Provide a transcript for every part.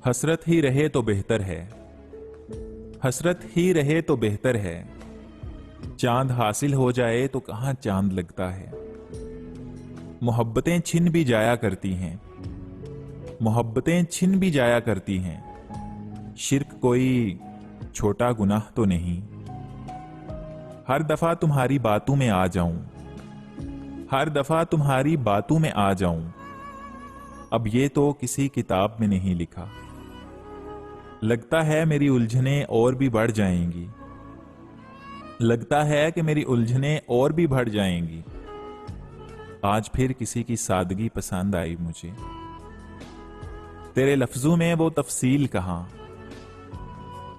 हसरत ही रहे तो बेहतर है, हसरत ही रहे तो बेहतर है। चांद हासिल हो जाए तो कहां चांद लगता है। मोहब्बतें छिन भी जाया करती हैं, मोहब्बतें छिन भी जाया करती हैं। शिर्क कोई छोटा गुनाह तो नहीं। हर दफा तुम्हारी बातों में आ जाऊं, हर दफा तुम्हारी बातों में आ जाऊं। अब ये तो किसी किताब में नहीं लिखा। लगता है मेरी उलझनें और भी बढ़ जाएंगी, लगता है कि मेरी उलझनें और भी बढ़ जाएंगी। आज फिर किसी की सादगी पसंद आई मुझे। तेरे लफ्जों में वो तफसील कहां,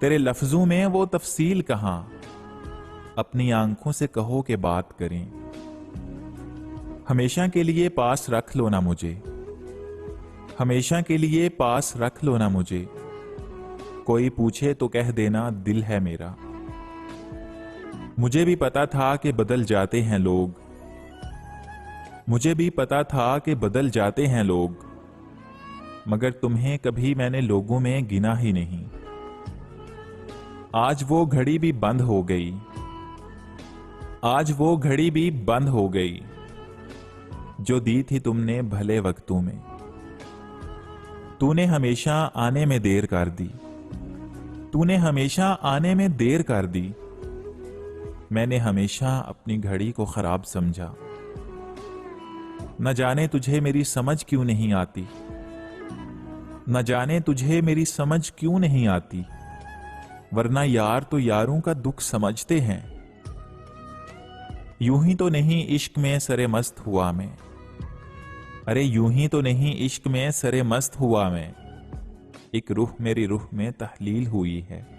तेरे लफ्जों में वो तफसील कहां। अपनी आंखों से कहो कि बात करें। हमेशा के लिए पास रख लो ना मुझे, हमेशा के लिए पास रख लो ना मुझे। कोई पूछे तो कह देना दिल है मेरा। मुझे भी पता था कि बदल जाते हैं लोग, मुझे भी पता था कि बदल जाते हैं लोग। मगर तुम्हें कभी मैंने लोगों में गिना ही नहीं। आज वो घड़ी भी बंद हो गई, आज वो घड़ी भी बंद हो गई जो दी थी तुमने भले वक्तों में। तूने हमेशा आने में देर कर दी, तूने हमेशा आने में देर कर दी। मैंने हमेशा अपनी घड़ी को खराब समझा। न जाने तुझे मेरी समझ क्यों नहीं आती, न जाने तुझे मेरी समझ क्यों नहीं आती। वरना यार तो यारों का दुख समझते हैं। यूं ही तो नहीं इश्क में सरे मस्त हुआ मैं, अरे यूं ही तो नहीं इश्क में सरे मस्त हुआ मैं। एक रूह मेरी रूह में तहलील हुई है।